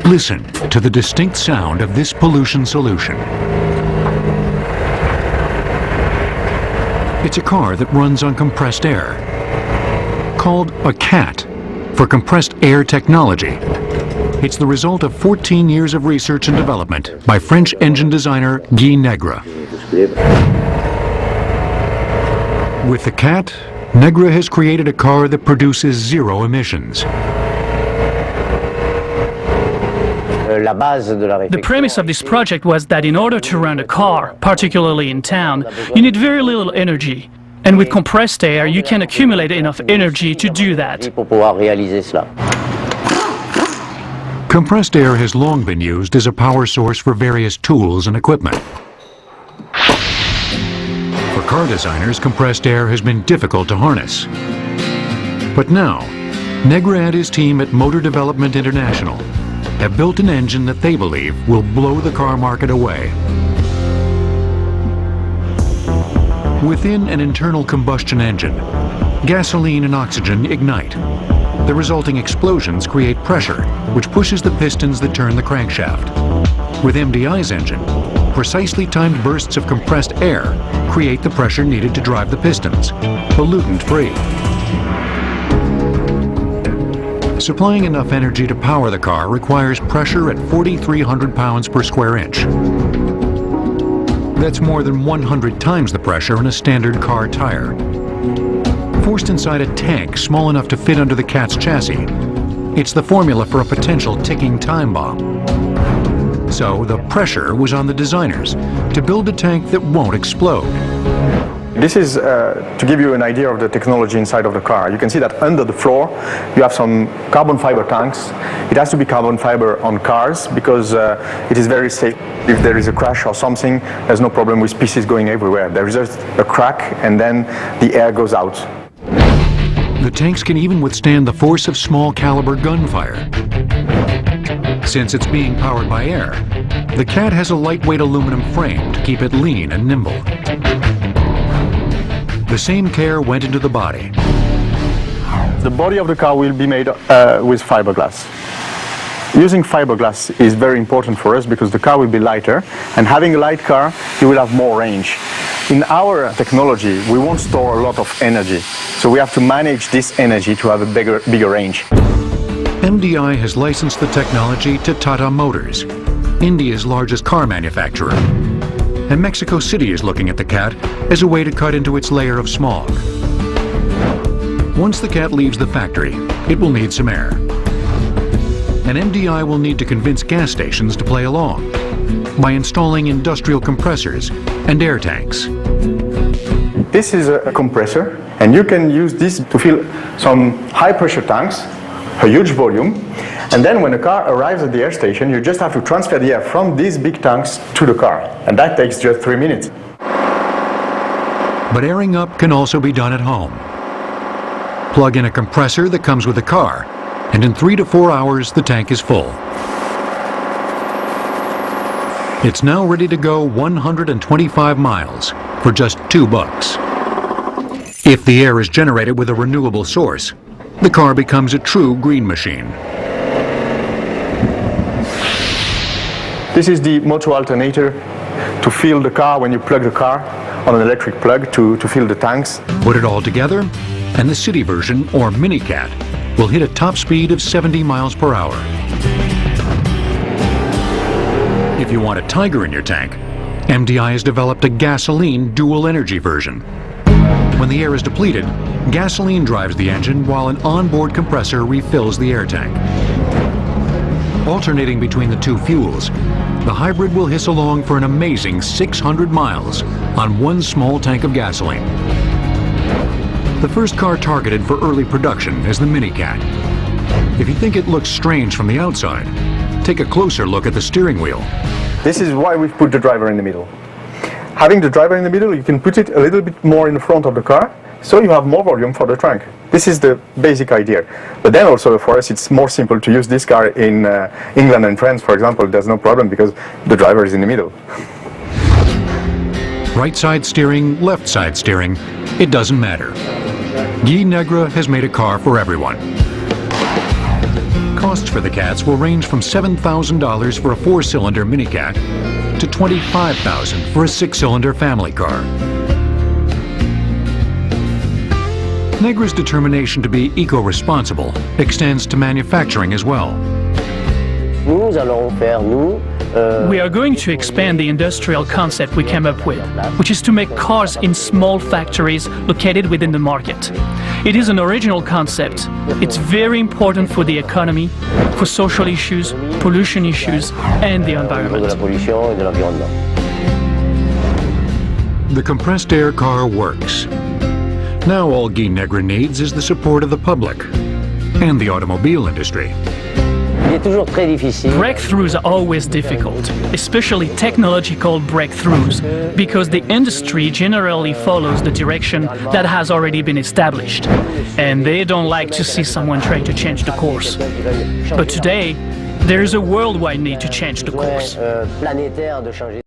Listen to the distinct sound of this pollution solution. It's a car that runs on compressed air, called a CAT for compressed air technology. It's the result of 14 years of research and development by French engine designer Guy Negre. With the CAT, Negre has created a car that produces zero emissions. The premise of this project was that in order to run a car, particularly in town, you need very little energy. And with compressed air, you can accumulate enough energy to do that. Compressed air has long been used as a power source for various tools and equipment. For car designers, compressed air has been difficult to harness. But now, Negre and his team at Motor Development International have built an engine that they believe will blow the car market away. Within an internal combustion engine, gasoline and oxygen ignite. The resulting explosions create pressure, which pushes the pistons that turn the crankshaft. With MDI's engine, precisely timed bursts of compressed air create the pressure needed to drive the pistons, pollutant-free. Supplying enough energy to power the car requires pressure at 4,300 pounds per square inch. That's more than 100 times the pressure in a standard car tire. Forced inside a tank small enough to fit under the CAT's chassis, it's the formula for a potential ticking time bomb. So the pressure was on the designers to build a tank that won't explode. This is to give you an idea of the technology inside of the car. You can see that under the floor you have some carbon fiber tanks. It has to be carbon fiber on cars because it is very safe. If there is a crash or something, there's no problem with pieces going everywhere. There is just a crack and then the air goes out. The tanks can even withstand the force of small caliber gunfire. Since it's being powered by air, the CAT has a lightweight aluminum frame to keep it lean and nimble. The same care went into the body. The body of the car will be made with fiberglass. Using fiberglass is very important for us because the car will be lighter, and having a light car, you will have more range. In our technology, we won't store a lot of energy, so we have to manage this energy to have a bigger range. MDI has licensed the technology to Tata Motors, India's largest car manufacturer. And Mexico City is looking at the CAT as a way to cut into its layer of smog. Once the CAT leaves the factory, it will need some air. And MDI will need to convince gas stations to play along by installing industrial compressors and air tanks. This is a compressor, and you can use this to fill some high pressure tanks, a huge volume, and then when the car arrives at the air station, you just have to transfer the air from these big tanks to the car, and that takes just 3 minutes. But airing up can also be done at home. Plug in a compressor that comes with the car, and in 3 to 4 hours the tank is full. It's now ready to go 125 miles for just $2. If the air is generated with a renewable source, the car becomes a true green machine. This is the motor alternator to fill the car when you plug the car on an electric plug to fill the tanks. Put it all together, and the city version, or Mini CAT, will hit a top speed of 70 miles per hour. If you want a Tiger in your tank, MDI has developed a gasoline dual energy version. When the air is depleted, gasoline drives the engine while an onboard compressor refills the air tank. Alternating between the two fuels, the hybrid will hiss along for an amazing 600 miles on one small tank of gasoline. The first car targeted for early production is the Mini CAT. If you think it looks strange from the outside, take a closer look at the steering wheel. This is why we've put the driver in the middle. Having the driver in the middle, you can put it a little bit more in the front of the car, so you have more volume for the trunk. This is the basic idea. But then also for us, it's more simple to use this car in England and France, for example. There's no problem because the driver is in the middle. Right side steering, left side steering, it doesn't matter. Guy Negre has made a car for everyone. Costs for the cats will range from $7,000 for a 4-cylinder minicat to $25,000 for a 6-cylinder family car. Negre's determination to be eco-responsible extends to manufacturing as well. Nous allons faire, We are going to expand the industrial concept we came up with, which is to make cars in small factories located within the market. It is an original concept. It's very important for the economy, for social issues, pollution issues, and the de la environment. pollution et de l'environnement. The compressed air car works. Now all Guy Negre needs is the support of the public and the automobile industry. Il est toujours très difficile. Breakthroughs are always difficult, especially technological breakthroughs, because the industry generally follows the direction that has already been established, and they don't like to see someone trying to change the course. But today, there is a worldwide need to change the course. Planétaire de changer.